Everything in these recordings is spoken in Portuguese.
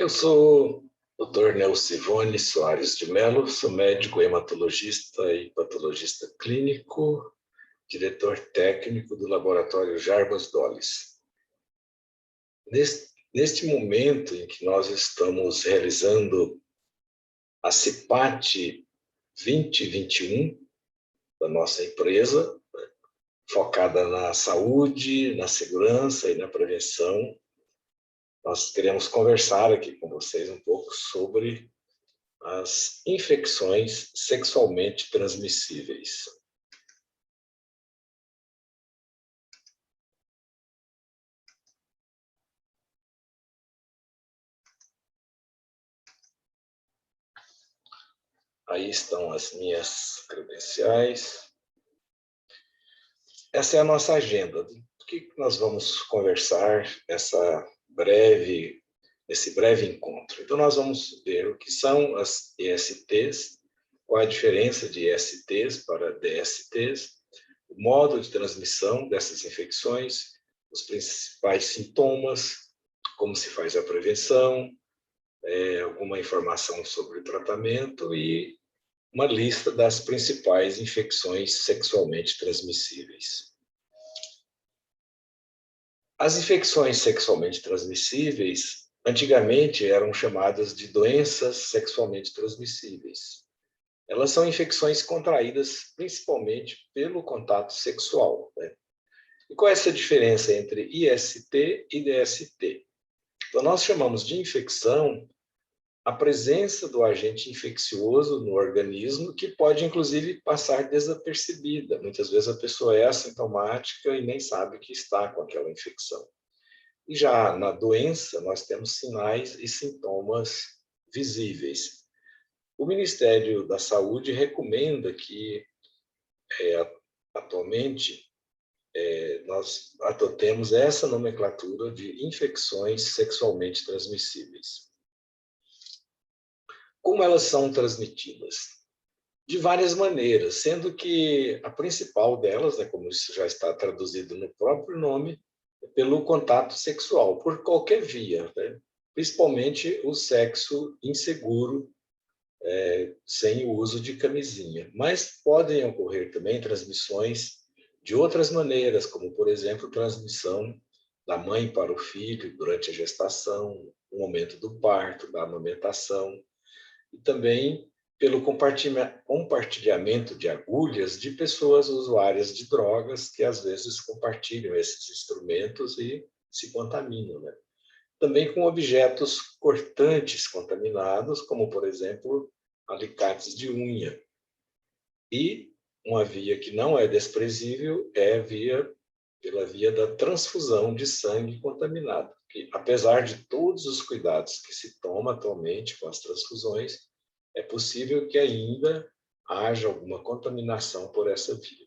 Eu sou o Dr. Nelcivone Soares de Mello, sou médico hematologista e patologista clínico, diretor técnico do laboratório Jarbas Dolles. Neste momento em que nós estamos realizando a CIPAT 2021 da nossa empresa, focada na saúde, na segurança e na prevenção, nós queremos conversar aqui com vocês um pouco sobre as infecções sexualmente transmissíveis. Aí estão as minhas credenciais. Essa é a nossa agenda. Do que nós vamos conversar nesse breve encontro? Então, nós vamos ver o que são as ISTs, qual a diferença de ISTs para DSTs, o modo de transmissão dessas infecções, os principais sintomas, como se faz a prevenção, alguma informação sobre o tratamento e uma lista das principais infecções sexualmente transmissíveis. As infecções sexualmente transmissíveis, antigamente, eram chamadas de doenças sexualmente transmissíveis. Elas são infecções contraídas principalmente pelo contato sexual, né? E qual é essa diferença entre IST e DST? Então, nós chamamos de infecção a presença do agente infeccioso no organismo, que pode, inclusive, passar desapercebida. Muitas vezes a pessoa é assintomática e nem sabe que está com aquela infecção. E já na doença, nós temos sinais e sintomas visíveis. O Ministério da Saúde recomenda que, atualmente, nós adotemos essa nomenclatura de infecções sexualmente transmissíveis. Como elas são transmitidas? De várias maneiras, sendo que a principal delas, né, como isso já está traduzido no próprio nome, é pelo contato sexual, por qualquer via, né? Principalmente o sexo inseguro, sem o uso de camisinha. Mas podem ocorrer também transmissões de outras maneiras, como, por exemplo, transmissão da mãe para o filho durante a gestação, no momento do parto, da amamentação, e também pelo compartilhamento de agulhas de pessoas usuárias de drogas que às vezes compartilham esses instrumentos e se contaminam, né? Também com objetos cortantes contaminados, como, por exemplo, alicates de unha. E uma via que não é desprezível é pela via da transfusão de sangue contaminado, que, apesar de todos os cuidados que se toma atualmente com as transfusões, é possível que ainda haja alguma contaminação por essa via.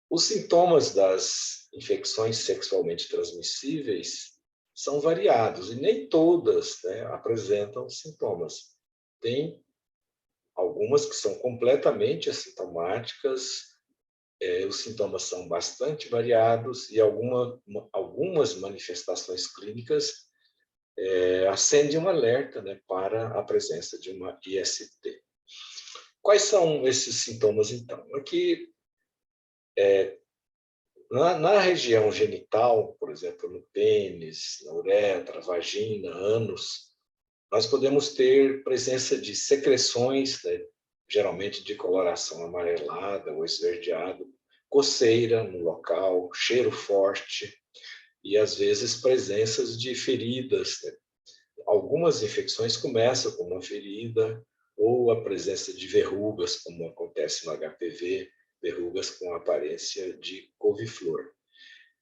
Os sintomas das infecções sexualmente transmissíveis são variados e nem todas, né, apresentam sintomas. Tem algumas que são completamente assintomáticas, os sintomas são bastante variados e algumas manifestações clínicas acendem um alerta, né, para a presença de uma IST. Quais são esses sintomas, então? Aqui, na região genital, por exemplo, no pênis, na uretra, vagina, ânus, nós podemos ter presença de secreções, né, geralmente de coloração amarelada ou esverdeada, coceira no local, cheiro forte e, às vezes, presenças de feridas, né? Algumas infecções começam com uma ferida ou a presença de verrugas, como acontece no HPV, verrugas com aparência de couve-flor.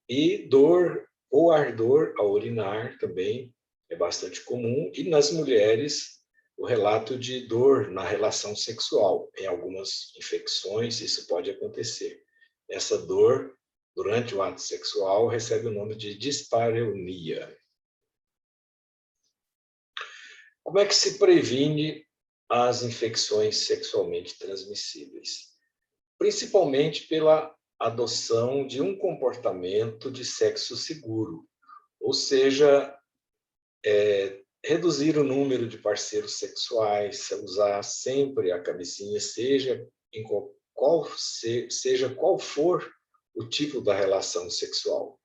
E dor ou ardor ao urinar também é bastante comum, e nas mulheres o relato de dor na relação sexual. Em algumas infecções isso pode acontecer. Essa dor durante o ato sexual recebe o nome de dispareunia. Como é que se previne as infecções sexualmente transmissíveis? Principalmente pela adoção de um comportamento de sexo seguro, ou seja, reduzir o número de parceiros sexuais, usar sempre a camisinha, seja qual for o tipo da relação sexual.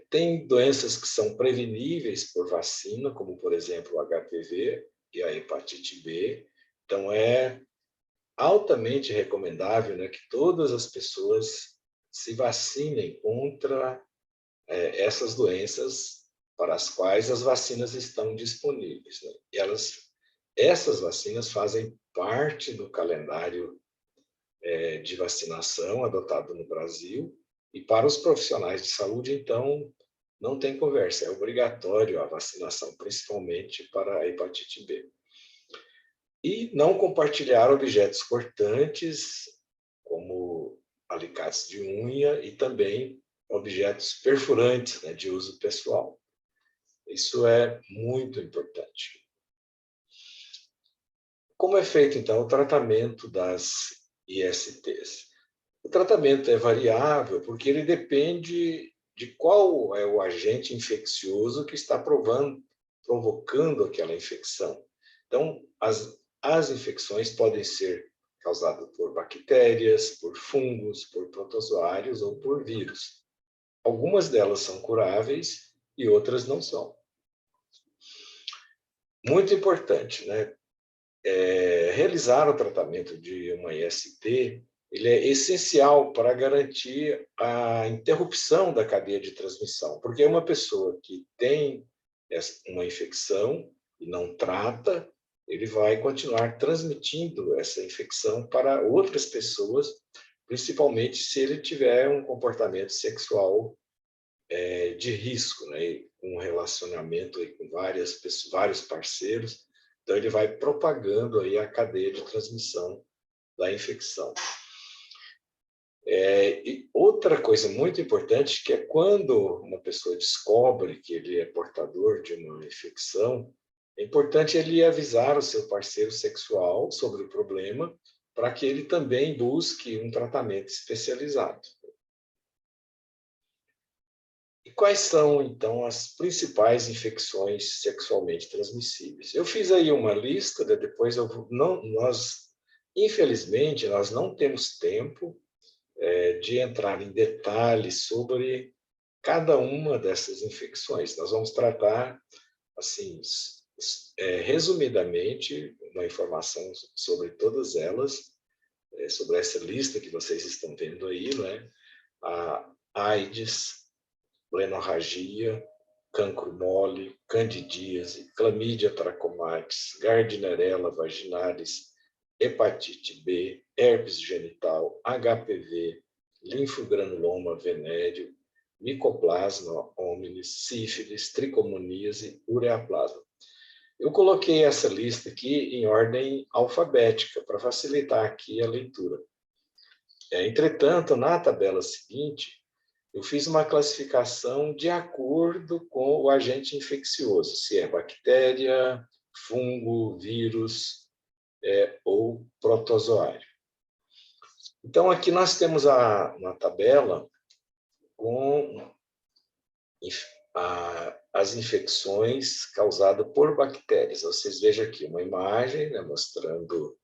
Tem doenças que são preveníveis por vacina, como, por exemplo, o HPV e a hepatite B. Então, é altamente recomendável, né, que todas as pessoas se vacinem contra essas doenças para as quais as vacinas estão disponíveis, né? E essas vacinas fazem parte do calendário de vacinação adotado no Brasil, e para os profissionais de saúde, então, não tem conversa, é obrigatório a vacinação, principalmente para a hepatite B. E não compartilhar objetos cortantes, como alicates de unha, e também objetos perfurantes, né, de uso pessoal. Isso é muito importante. Como é feito, então, o tratamento das ISTs? O tratamento é variável porque ele depende de qual é o agente infeccioso que está provocando aquela infecção. Então, as infecções podem ser causadas por bactérias, por fungos, por protozoários ou por vírus. Algumas delas são curáveis e outras não são. Muito importante, né? Realizar o tratamento de uma IST, ele é essencial para garantir a interrupção da cadeia de transmissão, porque uma pessoa que tem uma infecção e não trata, ele vai continuar transmitindo essa infecção para outras pessoas, principalmente se ele tiver um comportamento sexual de risco, né? Um relacionamento aí com vários parceiros, então ele vai propagando aí a cadeia de transmissão da infecção. E outra coisa muito importante, que é quando uma pessoa descobre que ele é portador de uma infecção, é importante ele avisar o seu parceiro sexual sobre o problema, para que ele também busque um tratamento especializado. E quais são, então, as principais infecções sexualmente transmissíveis? Eu fiz aí uma lista, né? Depois infelizmente, nós não temos tempo de entrar em detalhes sobre cada uma dessas infecções. Nós vamos tratar, assim, resumidamente, uma informação sobre todas elas, sobre essa lista que vocês estão vendo aí, né? A AIDS, plenorragia, cancro mole, candidíase, clamídia trachomatis, gardnerella vaginalis, hepatite B, herpes genital, HPV, linfogranuloma venéreo, micoplasma hominis, sífilis, tricomoníase, ureaplasma. Eu coloquei essa lista aqui em ordem alfabética para facilitar aqui a leitura. Entretanto, na tabela seguinte, eu fiz uma classificação de acordo com o agente infeccioso, se é bactéria, fungo, vírus ou protozoário. Então, aqui nós temos uma tabela com as infecções causadas por bactérias. Vocês vejam aqui uma imagem, né, mostrando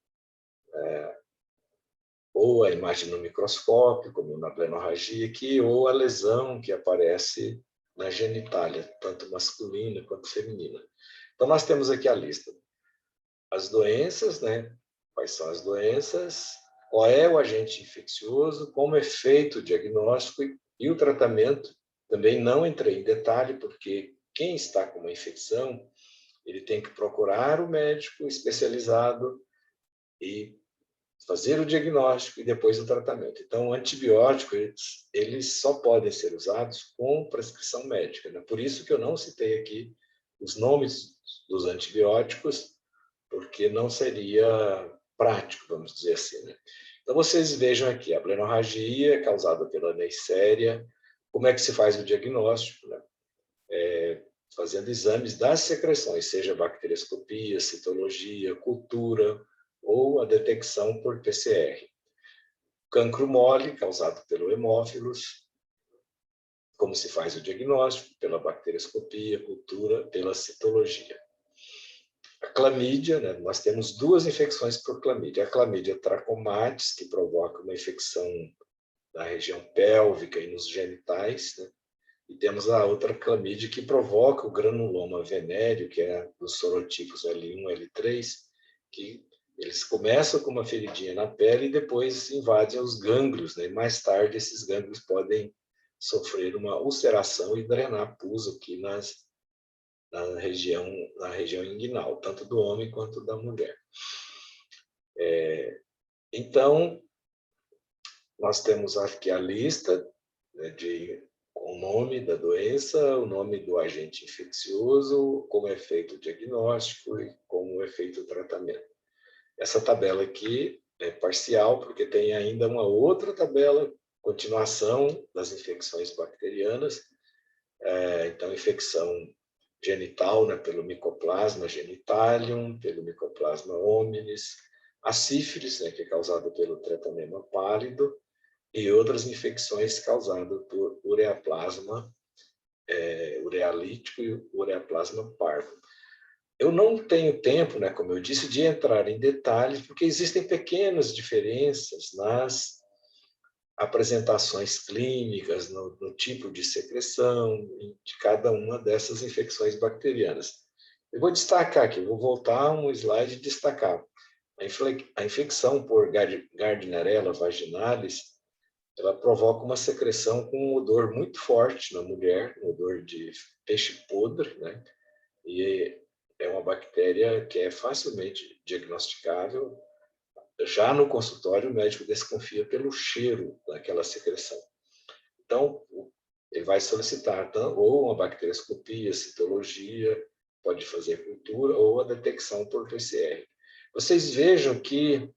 ou a imagem no microscópio, como na plenorragia aqui, ou a lesão que aparece na genitália, tanto masculina quanto feminina. Então, nós temos aqui a lista. As doenças, né? Quais são as doenças, qual é o agente infeccioso, como é feito o diagnóstico e o tratamento. Também não entrei em detalhe, porque quem está com uma infecção, ele tem que procurar o médico especializado e fazer o diagnóstico e depois o tratamento. Então, antibióticos, eles só podem ser usados com prescrição médica, né? Por isso que eu não citei aqui os nomes dos antibióticos, porque não seria prático, vamos dizer assim, né? Então, vocês vejam aqui, a plenorragia causada pela Neisseria, como é que se faz o diagnóstico, né? Fazendo exames das secreções, seja bacterioscopia, citologia, cultura, ou a detecção por PCR. Cancro mole, causado pelo hemófilos, como se faz o diagnóstico, pela bacterioscopia, cultura, pela citologia. A clamídia, né? Nós temos duas infecções por clamídia. A clamídia trachomatis, que provoca uma infecção na região pélvica e nos genitais, né? E temos a outra clamídia que provoca o granuloma venéreo, que é dos sorotipos L1, L3, que eles começam com uma feridinha na pele e depois invadem os gânglios, né? E mais tarde esses gânglios podem sofrer uma ulceração e drenar pus aqui na região inguinal, tanto do homem quanto da mulher. Então, nós temos aqui a lista, né, com o nome da doença, o nome do agente infeccioso, como é feito o diagnóstico e como é feito o tratamento. Essa tabela aqui é parcial, porque tem ainda uma outra tabela, continuação das infecções bacterianas. Então, infecção genital, né, pelo Mycoplasma genitalium, pelo Mycoplasma hominis, a sífilis, né, que é causada pelo Treponema pálido, e outras infecções causadas por ureaplasma urealítico e ureaplasma parvo. Eu não tenho tempo, né, como eu disse, de entrar em detalhes, porque existem pequenas diferenças nas apresentações clínicas, no tipo de secreção de cada uma dessas infecções bacterianas. Eu vou destacar aqui, vou voltar um slide e destacar. A infecção por Gardnerella vaginalis, ela provoca uma secreção com um odor muito forte na mulher, um odor de peixe podre, né? E é uma bactéria que é facilmente diagnosticável. Já no consultório, o médico desconfia pelo cheiro daquela secreção. Então, ele vai solicitar ou uma bacterioscopia, citologia, pode fazer cultura ou a detecção por PCR. Vocês vejam que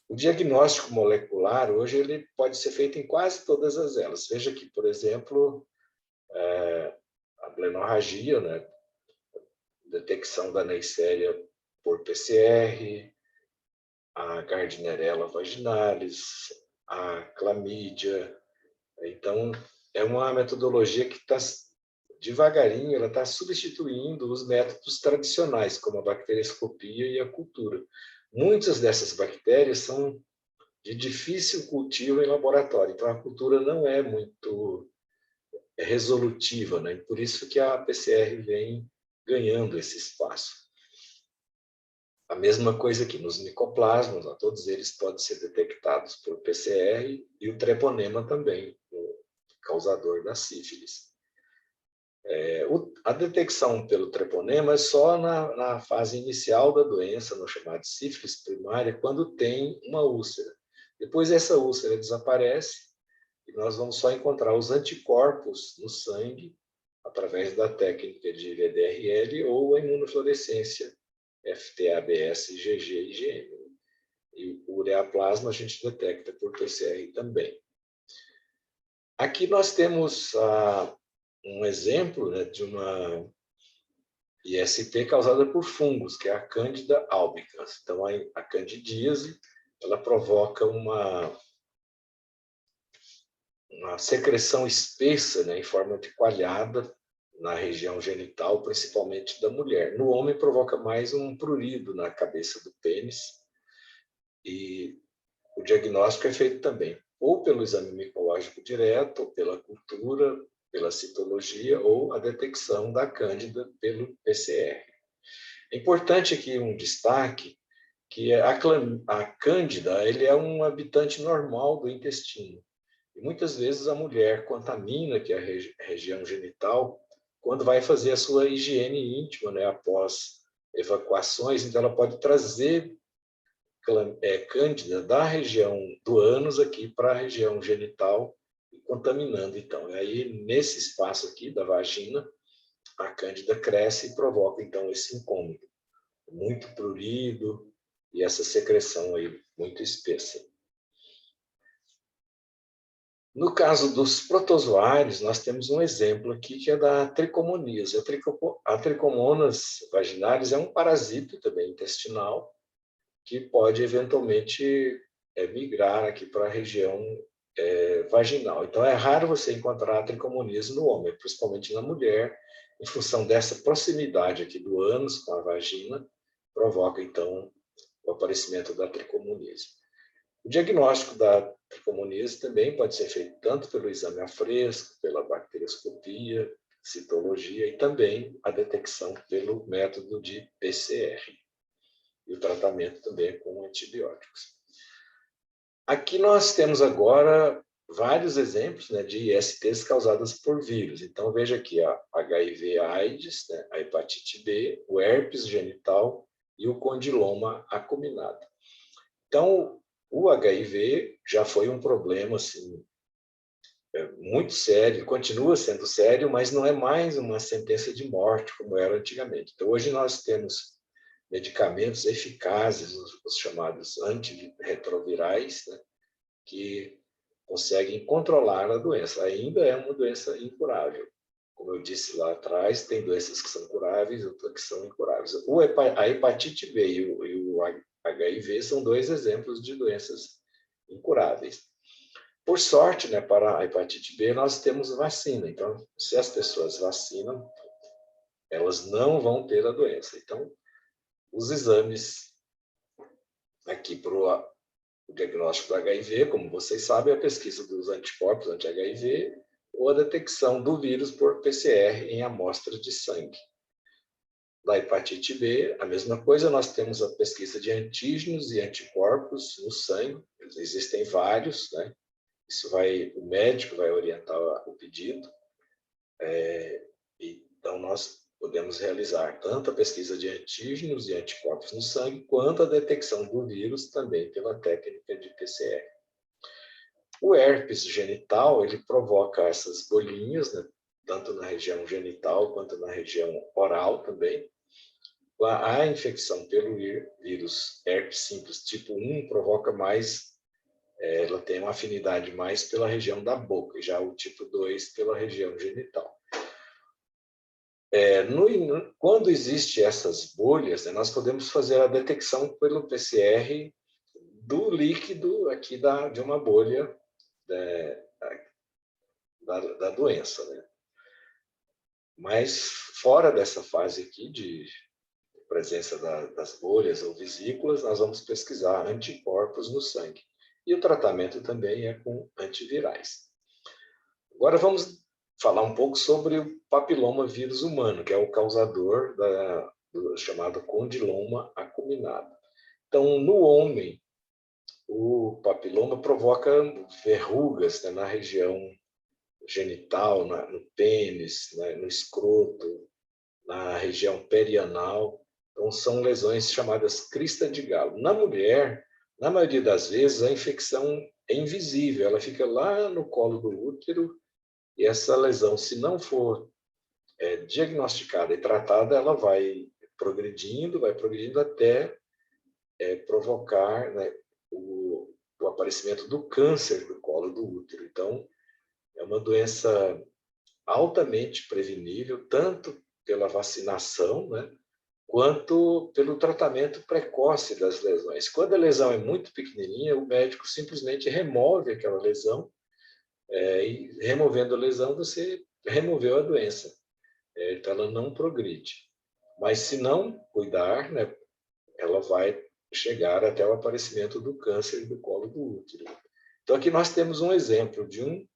o diagnóstico molecular, hoje, ele pode ser feito em quase todas as elas. Veja aqui, por exemplo, a blenorragia, né? Detecção da Neisseria por PCR, a Gardnerella vaginalis, a clamídia. Então, é uma metodologia que está devagarinho, ela está substituindo os métodos tradicionais, como a bacterioscopia e a cultura. Muitas dessas bactérias são de difícil cultivo em laboratório, então a cultura não é muito resolutiva, né? Por isso que a PCR vem ganhando esse espaço. A mesma coisa aqui nos micoplasmas, todos eles podem ser detectados por PCR e o treponema também, o causador da sífilis. A detecção pelo treponema é só na fase inicial da doença, no chamado de sífilis primária, quando tem uma úlcera. Depois essa úlcera desaparece e nós vamos só encontrar os anticorpos no sangue através da técnica de VDRL ou a imunofluorescência FTABS, IgG e IgM. E o ureaplasma a gente detecta por PCR também. Aqui nós temos um exemplo, né, de uma IST causada por fungos, que é a Candida albicans. Então, a candidíase, ela provoca uma secreção espessa, né, em forma de coalhada na região genital, principalmente da mulher. No homem, provoca mais um prurido na cabeça do pênis. E o diagnóstico é feito também ou pelo exame micológico direto, ou pela cultura, pela citologia, ou a detecção da cândida pelo PCR. É importante aqui um destaque, que a cândida ele é um habitante normal do intestino. E muitas vezes a mulher contamina que é a região genital quando vai fazer a sua higiene íntima, né, após evacuações, então ela pode trazer cândida da região do ânus aqui para a região genital, contaminando. Então, aí nesse espaço aqui da vagina, a cândida cresce e provoca então esse incômodo, muito prurido e essa secreção aí muito espessa. No caso dos protozoários, nós temos um exemplo aqui que é da tricomoníase. A tricomonas vaginalis é um parasita também intestinal que pode eventualmente migrar aqui para a região vaginal. Então, é raro você encontrar tricomoníase no homem, principalmente na mulher, em função dessa proximidade aqui do ânus com a vagina, provoca, então, o aparecimento da tricomoníase. O diagnóstico da tricomoníase também pode ser feito tanto pelo exame a fresco, pela bacterioscopia, citologia e também a detecção pelo método de PCR. E o tratamento também é com antibióticos. Aqui nós temos agora vários exemplos, né, de ISTs causadas por vírus. Então, veja aqui a HIV/AIDS, né, a hepatite B, o herpes genital e o condiloma acuminado. Então, o HIV já foi um problema assim, muito sério, continua sendo sério, mas não é mais uma sentença de morte como era antigamente. Então, hoje nós temos medicamentos eficazes, os chamados antirretrovirais, né, que conseguem controlar a doença. Ainda é uma doença incurável. Como eu disse lá atrás, tem doenças que são curáveis, outras que são incuráveis. A hepatite B e o HIV são dois exemplos de doenças incuráveis. Por sorte, né, para a hepatite B, nós temos vacina. Então, se as pessoas vacinam, elas não vão ter a doença. Então, os exames aqui para o diagnóstico do HIV, como vocês sabem, é a pesquisa dos anticorpos anti-HIV ou a detecção do vírus por PCR em amostra de sangue. Da hepatite B, a mesma coisa, nós temos a pesquisa de antígenos e anticorpos no sangue, existem vários, né? Isso o médico vai orientar o pedido, então nós podemos realizar tanto a pesquisa de antígenos e anticorpos no sangue, quanto a detecção do vírus também pela técnica de PCR. O herpes genital, ele provoca essas bolinhas, né, tanto na região genital quanto na região oral também. A infecção pelo vírus herpes simples tipo 1 provoca mais, ela tem uma afinidade mais pela região da boca, já o tipo 2 pela região genital. Quando existem essas bolhas, né, nós podemos fazer a detecção pelo PCR do líquido aqui de uma bolha da doença, né? Mas fora dessa fase aqui de presença das bolhas ou vesículas, nós vamos pesquisar anticorpos no sangue. E o tratamento também é com antivirais. Agora vamos falar um pouco sobre o papiloma vírus humano, que é o causador do chamado condiloma acuminado. Então, no homem, o papiloma provoca verrugas, né, na região genital, no pênis, né, no escroto, na região perianal. Então, são lesões chamadas crista de galo. Na mulher, na maioria das vezes, a infecção é invisível, ela fica lá no colo do útero, e essa lesão, se não for diagnosticada e tratada, ela vai progredindo até provocar, né, o aparecimento do câncer do colo do útero. Então, é uma doença altamente prevenível, tanto pela vacinação, né, quanto pelo tratamento precoce das lesões. Quando a lesão é muito pequenininha, o médico simplesmente remove aquela lesão, e removendo a lesão, você removeu a doença. Então, ela não progride. Mas, se não cuidar, né, ela vai chegar até o aparecimento do câncer do colo do útero. Então, aqui nós temos um exemplo de um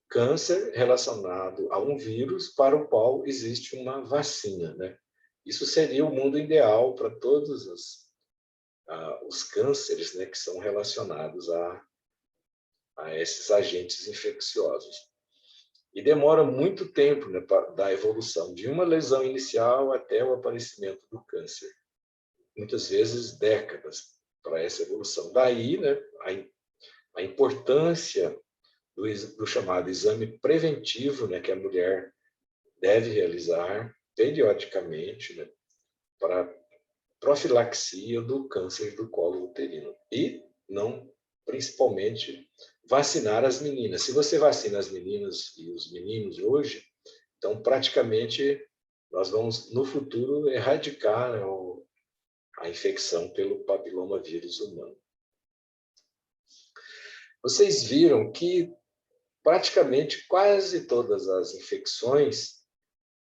câncer relacionado a um vírus para o qual existe uma vacina, né? Isso seria o mundo ideal para todos os cânceres, né, que são relacionados a esses agentes infecciosos. E demora muito tempo, né, da evolução de uma lesão inicial até o aparecimento do câncer. Muitas vezes décadas para essa evolução. Daí, né, a importância do chamado exame preventivo, né, que a mulher deve realizar periodicamente, né, para profilaxia do câncer do colo uterino. E não, principalmente, vacinar as meninas. Se você vacina as meninas e os meninos hoje, então praticamente nós vamos, no futuro, erradicar, né, a infecção pelo papiloma vírus humano. vocês viram que praticamente quase todas as infecções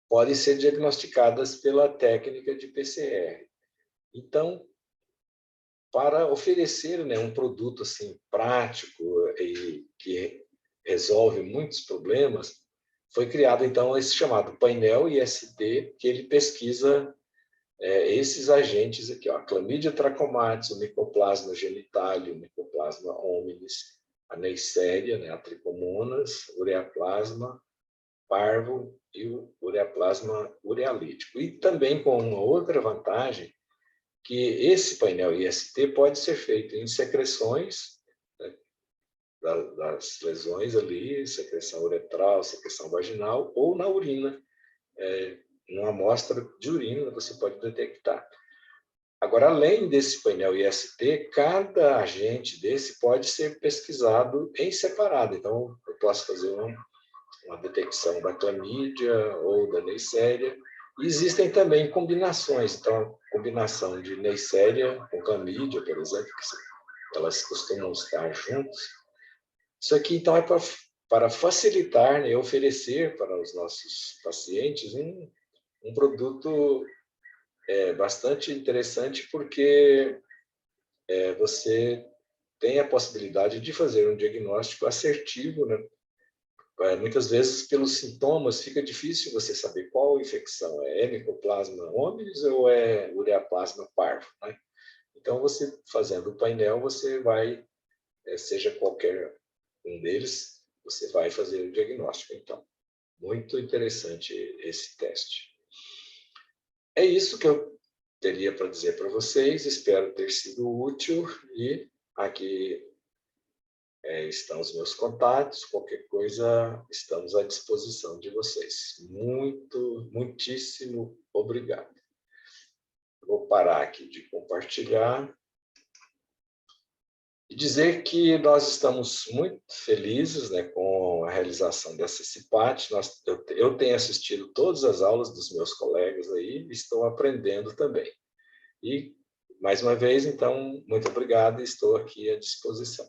podem ser diagnosticadas pela técnica de PCR. Então, para oferecer, né, um produto assim prático e que resolve muitos problemas, foi criado então esse chamado painel IST, que ele pesquisa esses agentes aqui, ó, Chlamydia trachomatis, o Mycoplasma genitalium, o Mycoplasma hominis, a Neisseria, né, a Trichomonas, Ureaplasma parvo e o Ureaplasma urealítico. E também com uma outra vantagem, que esse painel IST pode ser feito em secreções, né, das lesões ali, secreção uretral, secreção vaginal, ou na urina, numa amostra de urina você pode detectar. Agora, além desse painel IST, cada agente desse pode ser pesquisado em separado. Então, eu posso fazer uma detecção da clamídia ou da Neisseria. E existem também combinações. Então, a combinação de Neisseria com clamídia, por exemplo, que elas costumam estar juntas. Isso aqui, então, é para facilitar, né, e oferecer para os nossos pacientes um produto bastante interessante, porque você tem a possibilidade de fazer um diagnóstico assertivo, né? Muitas vezes, pelos sintomas, fica difícil você saber qual infecção é Mycoplasma hominis ou é Ureaplasma parvo, né? Então, você fazendo o painel, você vai, seja qualquer um deles, você vai fazer o diagnóstico. Então, muito interessante esse teste. É isso que eu teria para dizer para vocês. Espero ter sido útil e aqui estão os meus contatos. Qualquer coisa, estamos à disposição de vocês. Muitíssimo obrigado. Vou parar aqui de compartilhar e dizer que nós estamos muito felizes, né, com a realização dessa CIPAT. Eu tenho assistido todas as aulas dos meus colegas aí e estou aprendendo também. E, mais uma vez, então, muito obrigado e estou aqui à disposição.